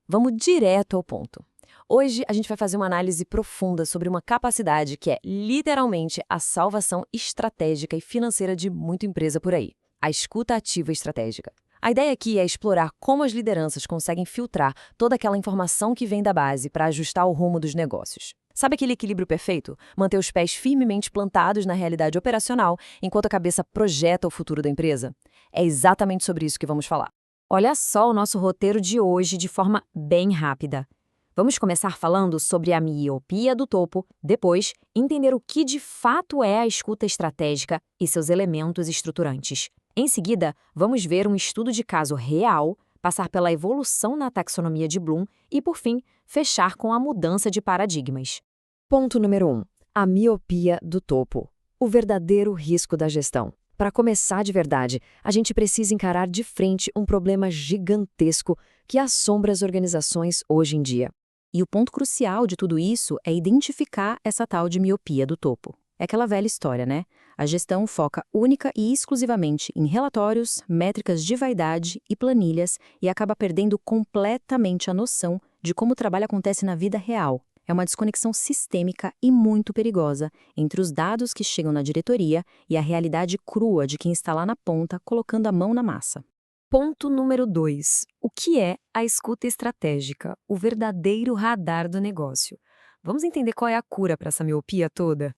Vamos direto ao ponto. Hoje a gente vai fazer uma análise profunda sobre uma capacidade que é literalmente a salvação estratégica e financeira de muita empresa por aí, a escuta ativa estratégica. A ideia aqui é explorar como as lideranças conseguem filtrar toda aquela informação que vem da base para ajustar o rumo dos negócios. Sabe aquele equilíbrio perfeito? Manter os pés firmemente plantados na realidade operacional enquanto a cabeça projeta o futuro da empresa? É exatamente sobre isso que vamos falar. Olha só o nosso roteiro de hoje de forma bem rápida. Vamos começar falando sobre a miopia do topo, depois entender o que de fato é a escuta estratégica e seus elementos estruturantes. Em seguida, vamos ver um estudo de caso real, passar pela evolução na taxonomia de Bloom e, por fim, fechar com a mudança de paradigmas. Ponto número 1. A miopia do topo. O verdadeiro risco da gestão. Para começar de verdade, a gente precisa encarar de frente um problema gigantesco que assombra as organizações hoje em dia. E o ponto crucial de tudo isso é identificar essa tal de miopia do topo. É aquela velha história, né? A gestão foca única e exclusivamente em relatórios, métricas de vaidade e planilhas e acaba perdendo completamente a noção de como o trabalho acontece na vida real. É uma desconexão sistêmica e muito perigosa entre os dados que chegam na diretoria e a realidade crua de quem está lá na ponta colocando a mão na massa. Ponto número 2. O que é a escuta estratégica, o verdadeiro radar do negócio? Vamos entender qual é a cura para essa miopia toda?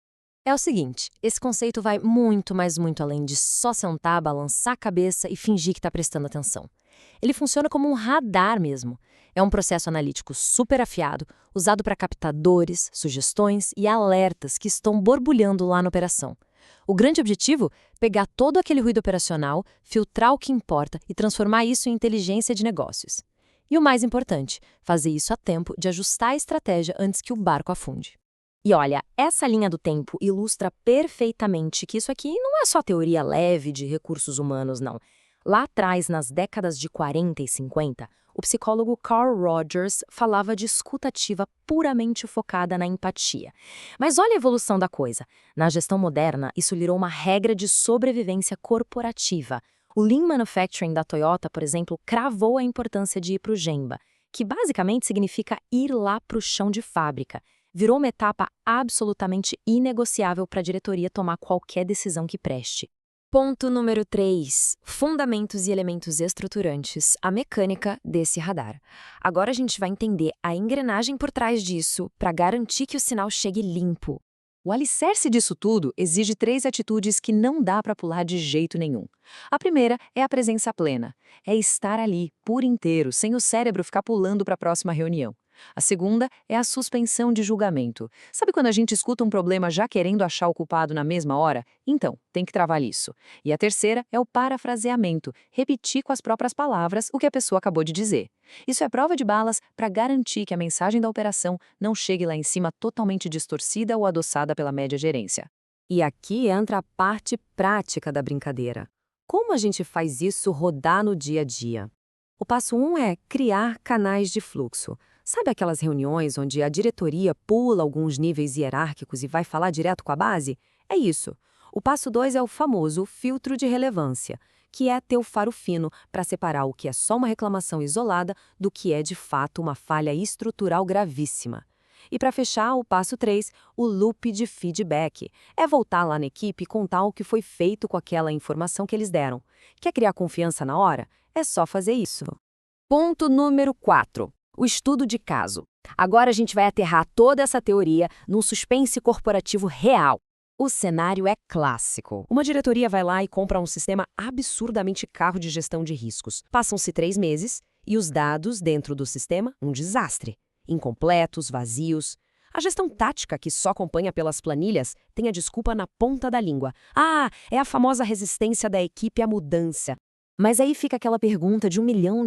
É o seguinte, esse conceito vai muito, mas muito além de só sentar, balançar a cabeça e fingir que está prestando atenção. Ele funciona como um radar mesmo. É um processo analítico super afiado, usado para captar dores, sugestões e alertas que estão borbulhando lá na operação. O grande objetivo? Pegar todo aquele ruído operacional, filtrar o que importa e transformar isso em inteligência de negócios. E o mais importante, fazer isso a tempo de ajustar a estratégia antes que o barco afunde. E olha, essa linha do tempo ilustra perfeitamente que isso aqui não é só teoria leve de recursos humanos, não. Lá atrás, nas décadas de 40 e 50, o psicólogo Carl Rogers falava de escuta ativa puramente focada na empatia. Mas olha a evolução da coisa. Na gestão moderna, isso virou uma regra de sobrevivência corporativa. O Lean Manufacturing da Toyota, por exemplo, cravou a importância de ir para o Gemba, que basicamente significa ir lá para o chão de fábrica. Virou uma etapa absolutamente inegociável para a diretoria tomar qualquer decisão que preste. Ponto número 3. Fundamentos e elementos estruturantes, a mecânica desse radar. Agora a gente vai entender a engrenagem por trás disso para garantir que o sinal chegue limpo. O alicerce disso tudo exige 3 atitudes que não dá para pular de jeito nenhum. A primeira é a presença plena. É estar ali, por inteiro, sem o cérebro ficar pulando para a próxima reunião. A segunda é a suspensão de julgamento. Sabe quando a gente escuta um problema já querendo achar o culpado na mesma hora? Então, tem que travar isso. E a terceira é o parafraseamento, repetir com as próprias palavras o que a pessoa acabou de dizer. Isso é prova de balas para garantir que a mensagem da operação não chegue lá em cima totalmente distorcida ou adoçada pela média gerência. E aqui entra a parte prática da brincadeira. Como a gente faz isso rodar no dia a dia? O passo 1 é criar canais de fluxo. Sabe aquelas reuniões onde a diretoria pula alguns níveis hierárquicos e vai falar direto com a base? É isso. O passo 2 é o famoso filtro de relevância, que é ter o faro fino para separar o que é só uma reclamação isolada do que é de fato uma falha estrutural gravíssima. E para fechar, o passo 3, o loop de feedback. É voltar lá na equipe e contar o que foi feito com aquela informação que eles deram. Quer criar confiança na hora? É só fazer isso. Ponto número 4. O estudo de caso. Agora a gente vai aterrar toda essa teoria num suspense corporativo real. O cenário é clássico. Uma diretoria vai lá e compra um sistema absurdamente caro de gestão de riscos. Passam-se 3 meses e os dados dentro do sistema, um desastre. Incompletos, vazios. A gestão tática, que só acompanha pelas planilhas, tem a desculpa na ponta da língua. Ah, é a famosa resistência da equipe à mudança. Mas aí fica aquela pergunta de $1 milhão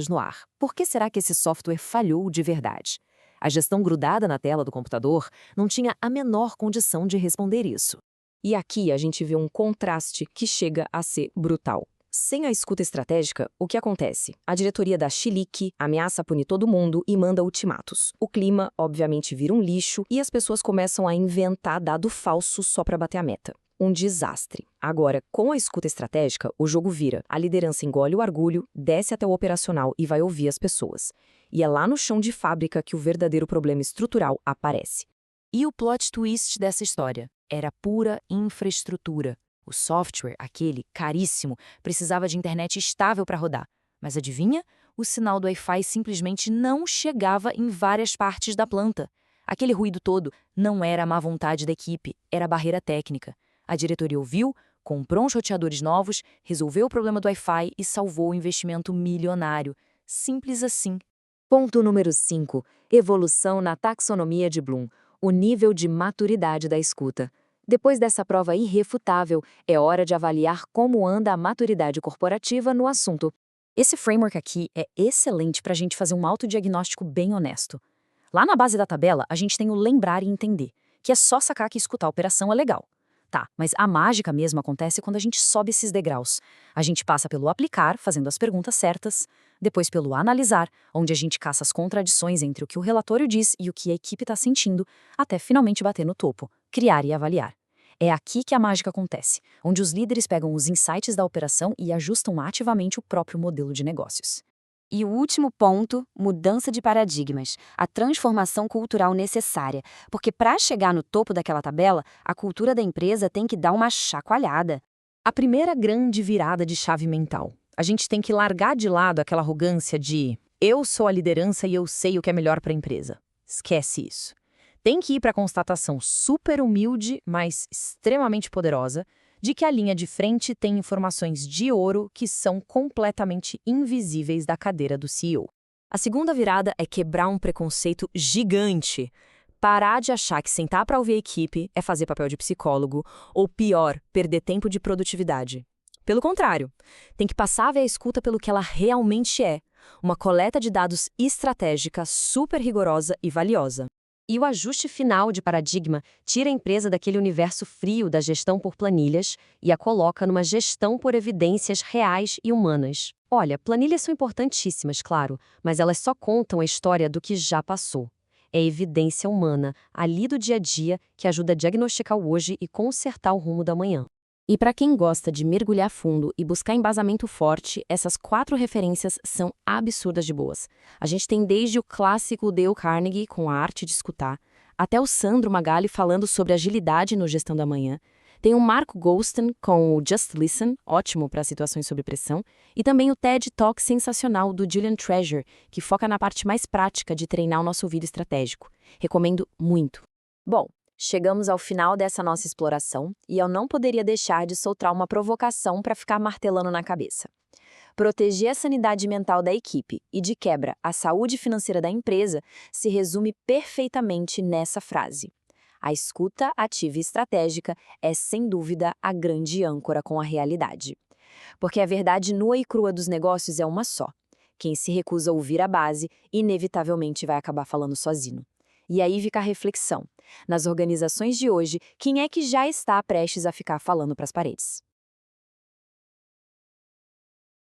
no ar. Por que será que esse software falhou de verdade? A gestão grudada na tela do computador não tinha a menor condição de responder isso. E aqui a gente vê um contraste que chega a ser brutal. Sem a escuta estratégica, o que acontece? A diretoria dá chilique, ameaça punir todo mundo e manda ultimatos. O clima, obviamente, vira um lixo e as pessoas começam a inventar dado falso só para bater a meta. Um desastre. Agora, com a escuta estratégica, o jogo vira. A liderança engole o orgulho, desce até o operacional e vai ouvir as pessoas. E é lá no chão de fábrica que o verdadeiro problema estrutural aparece. E o plot twist dessa história? Era pura infraestrutura. O software, aquele caríssimo, precisava de internet estável para rodar. Mas adivinha? O sinal do Wi-Fi simplesmente não chegava em várias partes da planta. Aquele ruído todo não era a má vontade da equipe, era a barreira técnica. A diretoria ouviu, comprou uns roteadores novos, resolveu o problema do Wi-Fi e salvou o investimento milionário. Simples assim. Ponto número 5. Evolução na taxonomia de Bloom. O nível de maturidade da escuta. Depois dessa prova irrefutável, é hora de avaliar como anda a maturidade corporativa no assunto. Esse framework aqui é excelente para a gente fazer um autodiagnóstico bem honesto. Lá na base da tabela, a gente tem o lembrar e entender, que é só sacar que escutar a operação é legal. Tá, mas a mágica mesmo acontece quando a gente sobe esses degraus. A gente passa pelo aplicar, fazendo as perguntas certas, depois pelo analisar, onde a gente caça as contradições entre o que o relatório diz e o que a equipe está sentindo, até finalmente bater no topo, criar e avaliar. É aqui que a mágica acontece, onde os líderes pegam os insights da operação e ajustam ativamente o próprio modelo de negócios. E o último ponto, mudança de paradigmas, a transformação cultural necessária, porque para chegar no topo daquela tabela, a cultura da empresa tem que dar uma chacoalhada. A primeira grande virada de chave mental. A gente tem que largar de lado aquela arrogância de eu sou a liderança e eu sei o que é melhor para a empresa. Esquece isso. Tem que ir para a constatação super humilde, mas extremamente poderosa, de que a linha de frente tem informações de ouro que são completamente invisíveis da cadeira do CEO. A segunda virada é quebrar um preconceito gigante. Parar de achar que sentar para ouvir a equipe é fazer papel de psicólogo, ou pior, perder tempo de produtividade. Pelo contrário, tem que passar a ver a escuta pelo que ela realmente é, uma coleta de dados estratégica super rigorosa e valiosa. E o ajuste final de paradigma tira a empresa daquele universo frio da gestão por planilhas e a coloca numa gestão por evidências reais e humanas. Olha, planilhas são importantíssimas, claro, mas elas só contam a história do que já passou. É evidência humana, ali do dia a dia, que ajuda a diagnosticar o hoje e consertar o rumo da manhã. E para quem gosta de mergulhar fundo e buscar embasamento forte, essas 4 referências são absurdas de boas. A gente tem desde o clássico Dale Carnegie, com a arte de escutar, até o Sandro Magali falando sobre agilidade no Gestão da Manhã. Tem o Marco Goulston com o Just Listen, ótimo para situações sob pressão, e também o TED Talk sensacional do Julian Treasure, que foca na parte mais prática de treinar o nosso ouvido estratégico. Recomendo muito. Bom, chegamos ao final dessa nossa exploração e eu não poderia deixar de soltar uma provocação para ficar martelando na cabeça. Proteger a sanidade mental da equipe e, de quebra, a saúde financeira da empresa se resume perfeitamente nessa frase. A escuta ativa e estratégica é, sem dúvida, a grande âncora com a realidade. Porque a verdade nua e crua dos negócios é uma só. Quem se recusa a ouvir a base, inevitavelmente vai acabar falando sozinho. E aí fica a reflexão. Nas organizações de hoje, quem é que já está prestes a ficar falando para as paredes?